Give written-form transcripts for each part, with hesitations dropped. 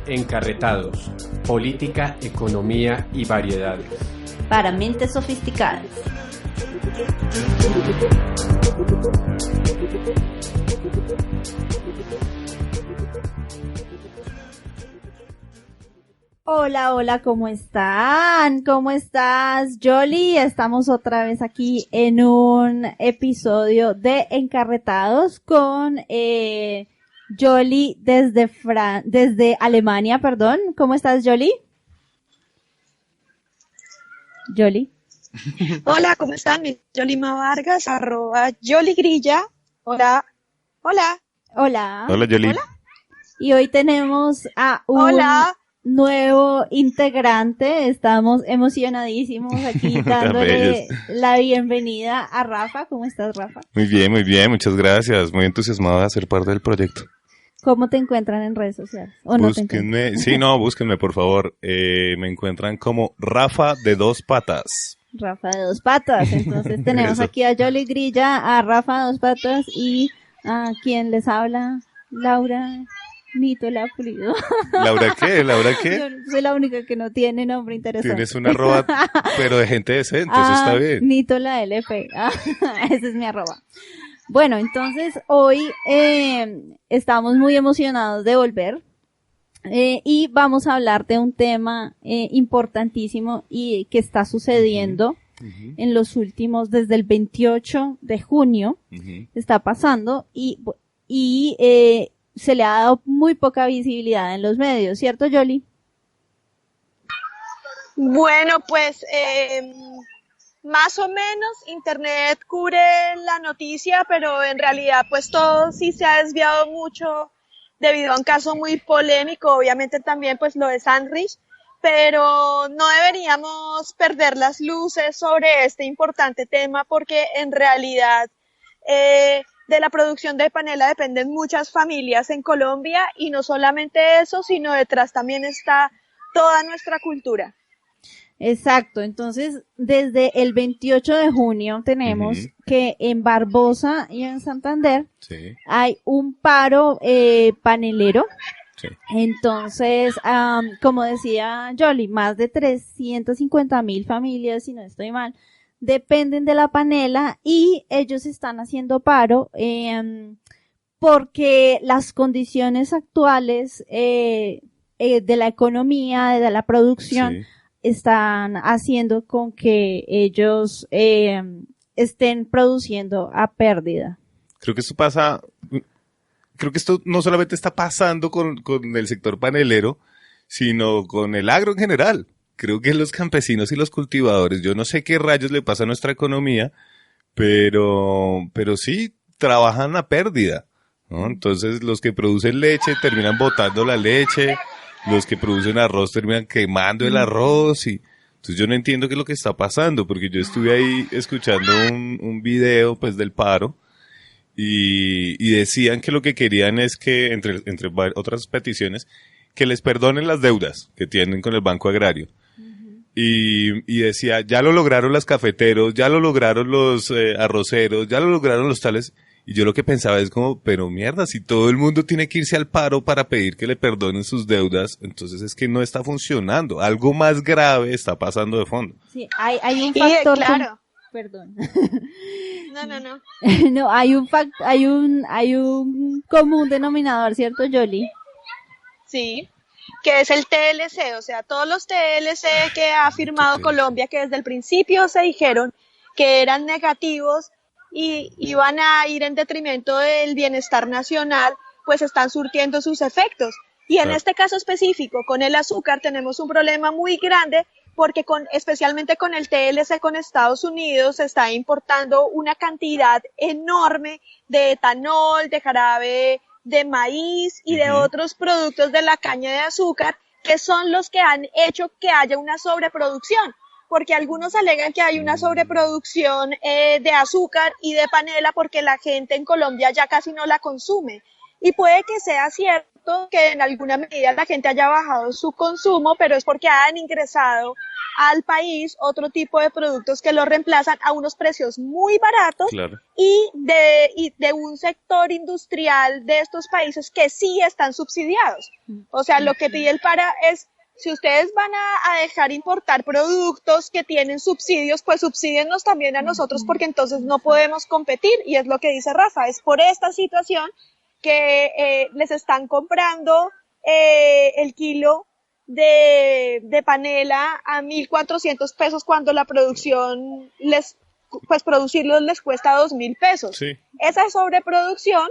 Encarretados, política, economía y variedades. Para mentes sofisticadas. Hola, hola, ¿cómo están? ¿Cómo estás, Yoli? Estamos otra vez aquí en un episodio de Encarretados con Yoli desde Alemania, perdón. ¿Cómo estás, Yoli? Yoli. Hola, ¿cómo están? Yolima Vargas, @YoliGrilla. Hola. Hola. Hola. Hola, Yoli. Hola. Y hoy tenemos a un nuevo integrante. Estamos emocionadísimos aquí dándole la bienvenida a Rafa. ¿Cómo estás, Rafa? Muy bien, muchas gracias. Muy entusiasmado de ser parte del proyecto. ¿Cómo te encuentran en redes sociales? Búsquenme, búsquenme, por favor. Me encuentran como Rafa de Dos Patas. Rafa de Dos Patas. Entonces tenemos aquí a Yoli Grilla, a Rafa de Dos Patas y a quien les habla, Laura Nítola Pulido. ¿Laura qué? Yo soy la única que no tiene nombre interesante. Tienes una arroba, pero de gente decente, eso está bien. Nítola LP. Ese es mi arroba. Bueno, entonces hoy estamos muy emocionados de volver y vamos a hablar de un tema importantísimo y que está sucediendo en los últimos, desde el 28 de junio, está pasando y se le ha dado muy poca visibilidad en los medios, ¿cierto, Yoli? Bueno, pues más o menos Internet cubre la noticia, pero en realidad pues todo sí se ha desviado mucho debido a un caso muy polémico, obviamente también pues lo de Sanrich, pero no deberíamos perder las luces sobre este importante tema porque en realidad de la producción de panela dependen muchas familias en Colombia y no solamente eso, sino detrás también está toda nuestra cultura. Exacto, entonces desde el 28 de junio tenemos que en Barbosa y en Santander hay un paro panelero. Sí. Entonces, como decía Yoli, más de 350,000 familias, si no estoy mal, dependen de la panela y ellos están haciendo paro porque las condiciones actuales de la economía, de la producción, están haciendo con que ellos estén produciendo a pérdida. Creo que esto no solamente está pasando con el sector panelero, sino con el agro en general. Creo que los campesinos y los cultivadores, yo no sé qué rayos le pasa a nuestra economía, pero sí trabajan a pérdida, ¿no? Entonces los que producen leche terminan botando la leche, los que producen arroz terminan quemando el arroz y entonces yo no entiendo qué es lo que está pasando, porque yo estuve ahí escuchando un video pues del paro y decían que lo que querían es que, entre otras peticiones, que les perdonen las deudas que tienen con el Banco Agrario. Y decía, ya lo lograron los cafeteros, ya lo lograron los arroceros, ya lo lograron los tales. Y yo lo que pensaba es como, pero mierda, si todo el mundo tiene que irse al paro para pedir que le perdonen sus deudas, entonces es que no está funcionando. Algo más grave está pasando de fondo. Sí, hay un factor. Claro. Perdón. No. No, hay un común denominador, ¿cierto, Yoli? Sí, que es el TLC, o sea, todos los TLC que ha firmado Colombia, que desde el principio se dijeron que eran negativos y iban a ir en detrimento del bienestar nacional, pues están surtiendo sus efectos. Y en este caso específico, con el azúcar, tenemos un problema muy grande porque especialmente con el TLC con Estados Unidos se está importando una cantidad enorme de etanol, de jarabe de maíz y de otros productos de la caña de azúcar que son los que han hecho que haya una sobreproducción. Porque algunos alegan que hay una sobreproducción de azúcar y de panela porque la gente en Colombia ya casi no la consume. Y puede que sea cierto que en alguna medida la gente haya bajado su consumo, pero es porque han ingresado al país otro tipo de productos que lo reemplazan a unos precios muy baratos Claro. y de un sector industrial de estos países que sí están subsidiados. O sea, lo que pide el para es, si ustedes van a dejar importar productos que tienen subsidios, pues subsídennos también a nosotros porque entonces no podemos competir. Y es lo que dice Rafa, es por esta situación que les están comprando el kilo de panela a 1.400 pesos cuando la producción pues producirlos les cuesta 2.000 pesos. Sí. Esa sobreproducción,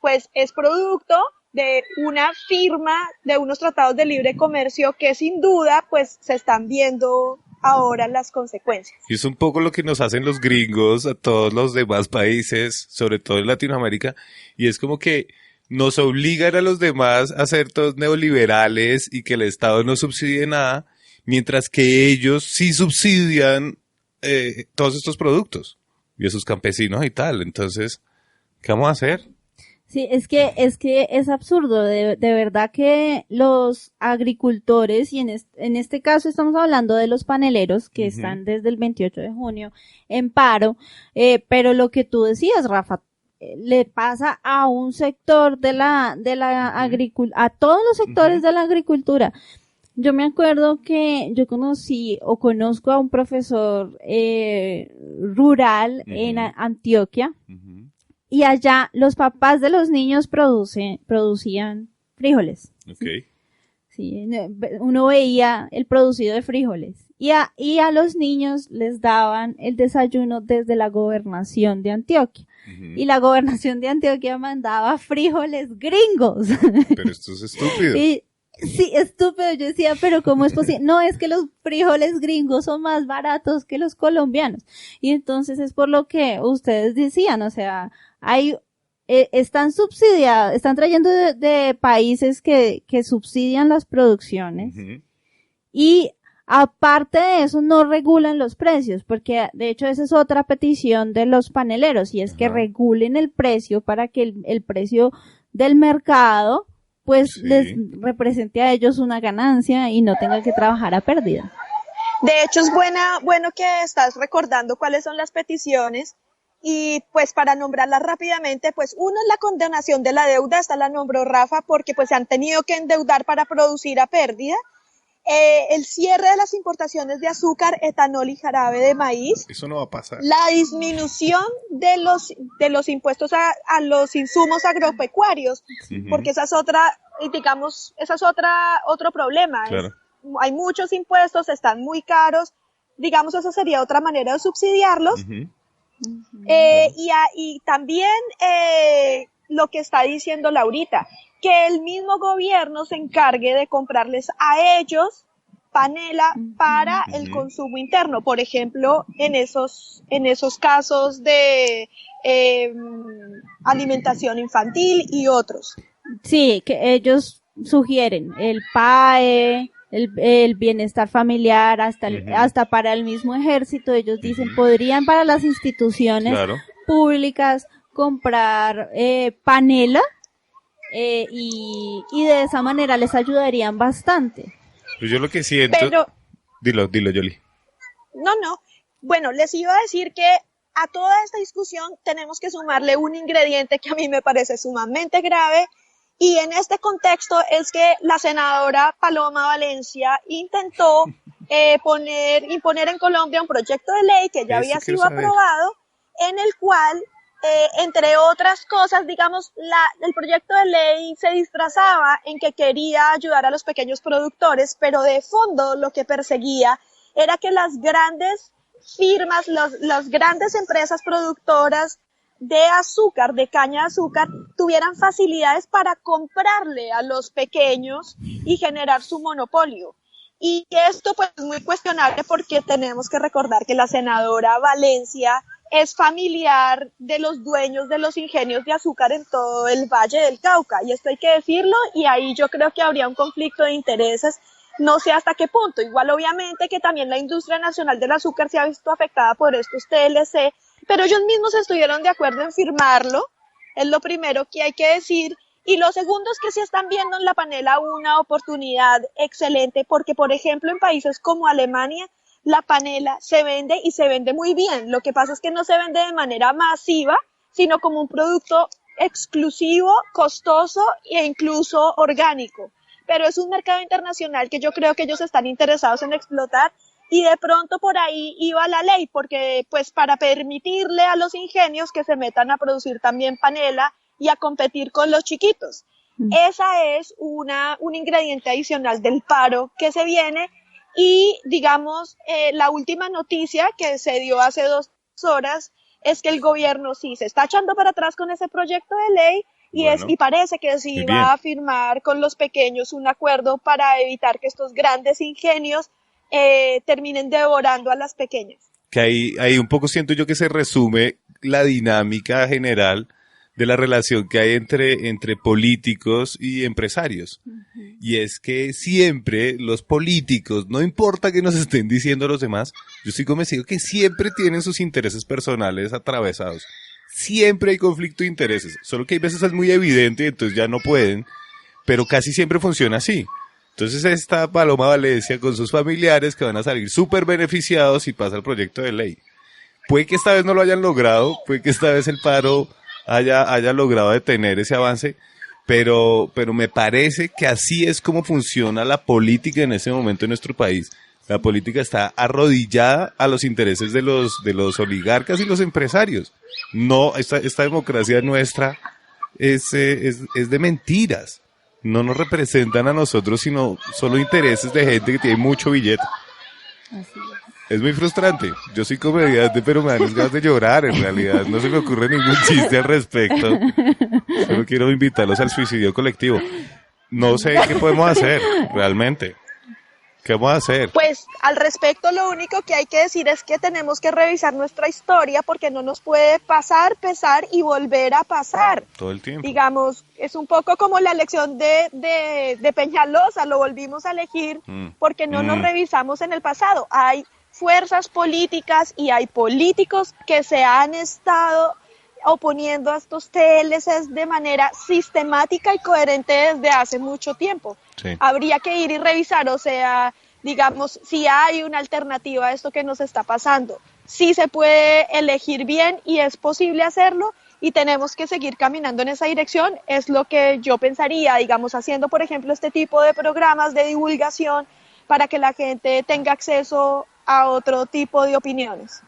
pues es producto de una firma, de unos tratados de libre comercio que sin duda, pues se están viendo ahora las consecuencias. Y es un poco lo que nos hacen los gringos a todos los demás países, sobre todo en Latinoamérica, y es como que nos obligan a los demás a ser todos neoliberales y que el Estado no subsidie nada, mientras que ellos sí subsidian todos estos productos y esos campesinos y tal. Entonces, ¿qué vamos a hacer? Sí, es que es absurdo, de verdad que los agricultores, y en este caso estamos hablando de los paneleros que están desde el 28 de junio en paro, pero lo que tú decías, Rafa, le pasa a un sector de la agricultura, a todos los sectores de la agricultura. Yo me acuerdo que yo conozco a un profesor rural en Antioquia, y allá los papás de los niños producían frijoles. Okay. Sí, uno veía el producido de frijoles. Y a los niños les daban el desayuno desde la gobernación de Antioquia. Y la gobernación de Antioquia mandaba frijoles gringos. Pero esto es estúpido. Sí, estúpido. Yo decía, pero ¿cómo es posible? No, es que los frijoles gringos son más baratos que los colombianos. Y entonces es por lo que ustedes decían, o sea, están subsidiados, están trayendo de países que subsidian las producciones. Y aparte de eso, no regulan los precios, porque de hecho esa es otra petición de los paneleros, y es que regulen el precio para que el precio del mercado pues les represente a ellos una ganancia y no tengan que trabajar a pérdida. De hecho, es bueno que estás recordando cuáles son las peticiones y pues para nombrarlas rápidamente, pues uno es la condonación de la deuda, esta la nombró Rafa porque pues se han tenido que endeudar para producir a pérdida. El cierre de las importaciones de azúcar, etanol y jarabe de maíz. Eso no va a pasar. La disminución de los impuestos a los insumos agropecuarios, porque esa es otro problema. Claro. Hay muchos impuestos, están muy caros, digamos, esa sería otra manera de subsidiarlos. Y también lo que está diciendo Laurita, que el mismo gobierno se encargue de comprarles a ellos panela para el consumo interno, por ejemplo, en esos casos de alimentación infantil y otros. Sí, que ellos sugieren el PAE, el bienestar familiar, hasta para el mismo ejército. Ellos dicen, podrían para las instituciones públicas comprar panela, y de esa manera les ayudarían bastante. Pues yo lo que siento... Pero, Dilo, Yoli. No. Bueno, les iba a decir que a toda esta discusión tenemos que sumarle un ingrediente que a mí me parece sumamente grave, y en este contexto es que la senadora Paloma Valencia intentó imponer en Colombia un proyecto de ley que ya había sido aprobado, en el cual entre otras cosas, digamos, el proyecto de ley se disfrazaba en que quería ayudar a los pequeños productores, pero de fondo lo que perseguía era que las grandes firmas, las grandes empresas productoras de azúcar, de caña de azúcar, tuvieran facilidades para comprarle a los pequeños y generar su monopolio. Y esto pues es muy cuestionable porque tenemos que recordar que la senadora Valencia es familiar de los dueños de los ingenios de azúcar en todo el Valle del Cauca, y esto hay que decirlo, y ahí yo creo que habría un conflicto de intereses, no sé hasta qué punto. Igual obviamente que también la industria nacional del azúcar se ha visto afectada por estos TLC, pero ellos mismos estuvieron de acuerdo en firmarlo, es lo primero que hay que decir. Y lo segundo es que sí están viendo en la panela una oportunidad excelente, porque por ejemplo en países como Alemania la panela se vende y se vende muy bien. Lo que pasa es que no se vende de manera masiva, sino como un producto exclusivo, costoso e incluso orgánico. Pero es un mercado internacional que yo creo que ellos están interesados en explotar, y de pronto por ahí iba la ley, porque pues para permitirle a los ingenios que se metan a producir también panela y a competir con los chiquitos. Esa es un ingrediente adicional del paro que se viene. Y digamos, la última noticia que se dio hace 2 horas es que el gobierno sí se está echando para atrás con ese proyecto de ley, y parece que sí va a firmar con los pequeños un acuerdo para evitar que estos grandes ingenios terminen devorando a las pequeñas. Que ahí un poco siento yo que se resume la dinámica general de la relación que hay entre políticos y empresarios. Uh-huh. Y es que siempre los políticos, no importa que nos estén diciendo los demás, yo estoy convencido que siempre tienen sus intereses personales atravesados. Siempre hay conflicto de intereses, solo que hay veces es muy evidente y entonces ya no pueden, pero casi siempre funciona así. Entonces esta Paloma Valencia con sus familiares que van a salir súper beneficiados si pasa el proyecto de ley. Puede que esta vez no lo hayan logrado, puede que esta vez el paro haya logrado detener ese avance, pero me parece que así es como funciona la política en ese momento en nuestro país. La política está arrodillada a los intereses de los oligarcas y los empresarios. No, esta democracia nuestra es de mentiras. No nos representan a nosotros, sino solo intereses de gente que tiene mucho billete. Así es muy frustrante. Yo soy comediante, pero me dan ganas de llorar, en realidad. No se me ocurre ningún chiste al respecto. Solo quiero invitarlos al suicidio colectivo. No sé qué podemos hacer, realmente. ¿Qué vamos a hacer? Pues al respecto lo único que hay que decir es que tenemos que revisar nuestra historia, porque no nos puede pasar, pesar y volver a pasar. Todo el tiempo. Digamos, es un poco como la elección de Peñalosa, lo volvimos a elegir porque no nos revisamos en el pasado. Hay fuerzas políticas y hay políticos que se han estado oponiendo a estos TLCs de manera sistemática y coherente desde hace mucho tiempo. Sí. Habría que ir y revisar, o sea, digamos, si hay una alternativa a esto que nos está pasando. Sí se puede elegir bien y es posible hacerlo, y tenemos que seguir caminando en esa dirección. Es lo que yo pensaría, digamos, haciendo, por ejemplo, este tipo de programas de divulgación para que la gente tenga acceso a otro tipo de opiniones.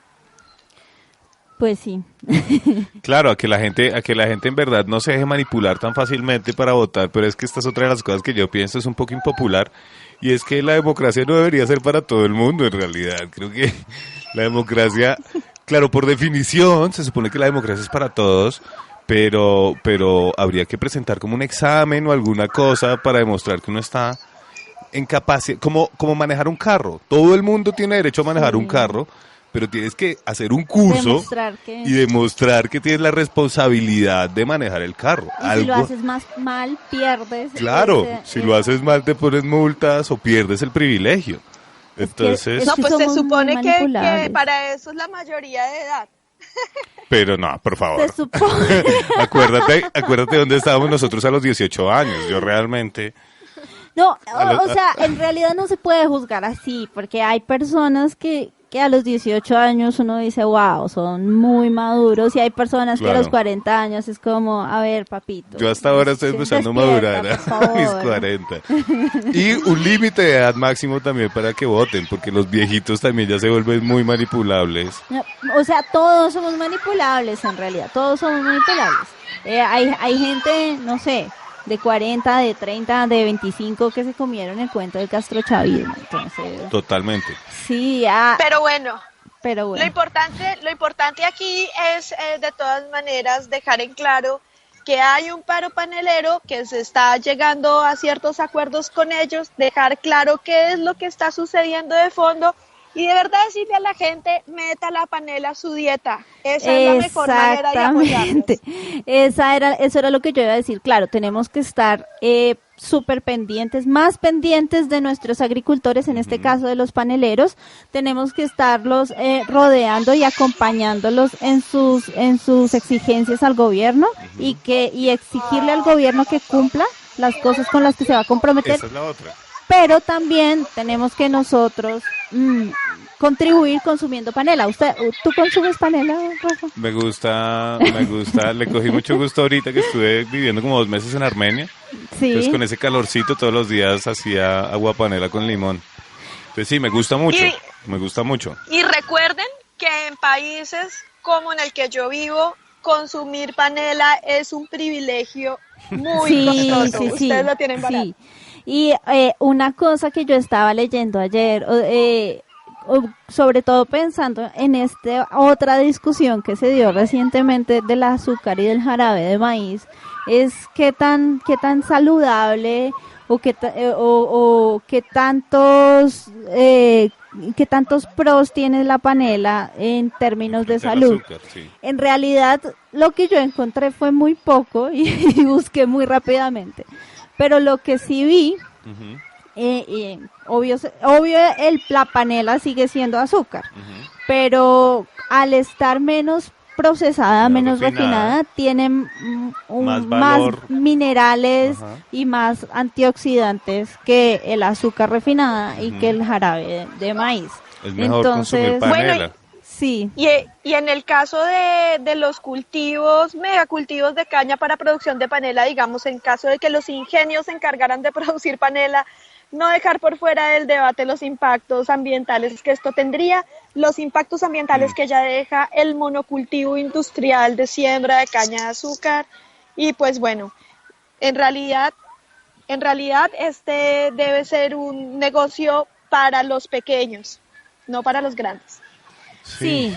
Pues sí. Claro, a que la gente en verdad no se deje manipular tan fácilmente para votar, pero es que esta es otra de las cosas que yo pienso es un poco impopular, y es que la democracia no debería ser para todo el mundo en realidad. Creo que la democracia, claro, por definición, se supone que la democracia es para todos, pero habría que presentar como un examen o alguna cosa para demostrar que uno está en capacidad, como manejar un carro. Todo el mundo tiene derecho a manejar un carro, pero tienes que hacer un curso y demostrar que tienes la responsabilidad de manejar el carro. Y si lo haces más mal, pierdes. Claro, si lo haces mal te pones multas o pierdes el privilegio. Entonces, no, pues se supone que para eso es la mayoría de edad. Pero no, por favor. Se supone. Acuérdate dónde estábamos nosotros a los 18 años. Yo realmente... No, o sea, en realidad no se puede juzgar así, porque hay personas que a los 18 años uno dice, wow, son muy maduros, y hay personas que a los 40 años es como, a ver, papito. Yo hasta ahora estoy empezando a madurar a mis 40. Y un límite de edad máximo también para que voten, porque los viejitos también ya se vuelven muy manipulables. No, o sea, todos somos manipulables en realidad, todos somos manipulables. Hay gente, no sé, de 40, de 30, de 25 que se comieron el cuento del castrochavismo, entonces... Totalmente. Sí, Pero bueno. Lo importante aquí es, de todas maneras, dejar en claro que hay un paro panelero, que se está llegando a ciertos acuerdos con ellos, dejar claro qué es lo que está sucediendo de fondo, y de verdad decirle a la gente, meta la panela a su dieta. Esa es la mejor manera de apoyarlos. Eso era lo que yo iba a decir. Claro, tenemos que estar súper pendientes, más pendientes de nuestros agricultores, en este caso de los paneleros. Tenemos que estarlos rodeando y acompañándolos en sus exigencias al gobierno, y exigirle al gobierno que cumpla las cosas con las que se va a comprometer. Esa es la otra. pero también tenemos que nosotros contribuir consumiendo panela. ¿Tú consumes panela, Rafa? Me gusta, le cogí mucho gusto ahorita que estuve viviendo como 2 meses en Armenia. Sí. Entonces con ese calorcito todos los días hacía agua panela con limón. Entonces sí, me gusta mucho. Y recuerden que en países como en el que yo vivo, consumir panela es un privilegio muy costoso. Ustedes lo tienen barato. Sí. Y una cosa que yo estaba leyendo ayer, sobre todo pensando en esta otra discusión que se dio recientemente del azúcar y del jarabe de maíz, es qué tan saludable o qué tantos pros tiene la panela en términos de salud. Azúcar, sí. En realidad, lo que yo encontré fue muy poco y busqué muy rápidamente. Pero lo que sí vi, obvio la panela sigue siendo azúcar, pero al estar menos procesada, menos refinada, tiene más minerales y más antioxidantes que el azúcar refinada y que el jarabe de maíz. Es mejor consumir panela. Bueno, sí. Y en el caso de los megacultivos de caña para producción de panela, digamos, en caso de que los ingenios se encargaran de producir panela, no dejar por fuera del debate los impactos ambientales que esto tendría, los impactos ambientales que ya deja el monocultivo industrial de siembra de caña de azúcar. Y pues bueno, en realidad este debe ser un negocio para los pequeños, no para los grandes. Sí.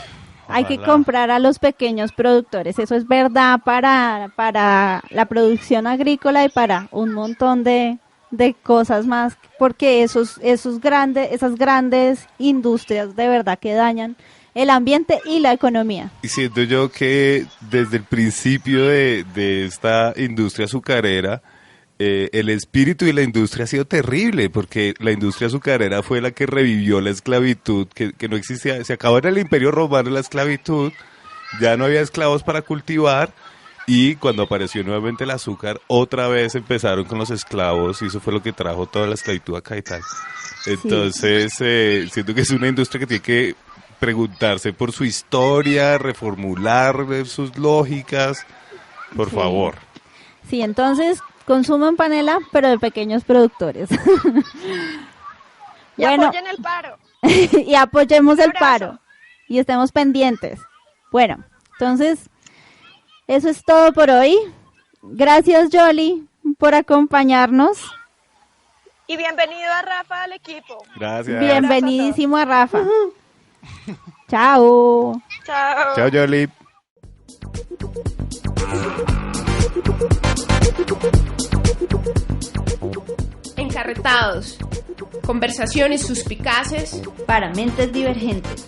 Hay que comprar a los pequeños productores, eso es verdad para la producción agrícola y para un montón de cosas más, porque esas grandes industrias de verdad que dañan el ambiente y la economía. Y siento yo que desde el principio de esta industria azucarera, el espíritu y la industria ha sido terrible, porque la industria azucarera fue la que revivió la esclavitud, que no existía. Se acabó en el Imperio Romano la esclavitud, ya no había esclavos para cultivar, y cuando apareció nuevamente el azúcar, otra vez empezaron con los esclavos, y eso fue lo que trajo toda la esclavitud acá y tal. Entonces, siento que es una industria que tiene que preguntarse por su historia, reformular sus lógicas, por favor. Sí, entonces consuman panela, pero de pequeños productores. Y apoyen el paro. Y apoyemos el paro. Y estemos pendientes. Bueno, entonces, eso es todo por hoy. Gracias, Yoli, por acompañarnos. Y bienvenido a Rafa al equipo. Gracias. Bienvenidísimo a Rafa. Chao. Chao. Chao, Yoli. Encarretados. Conversaciones suspicaces para mentes divergentes.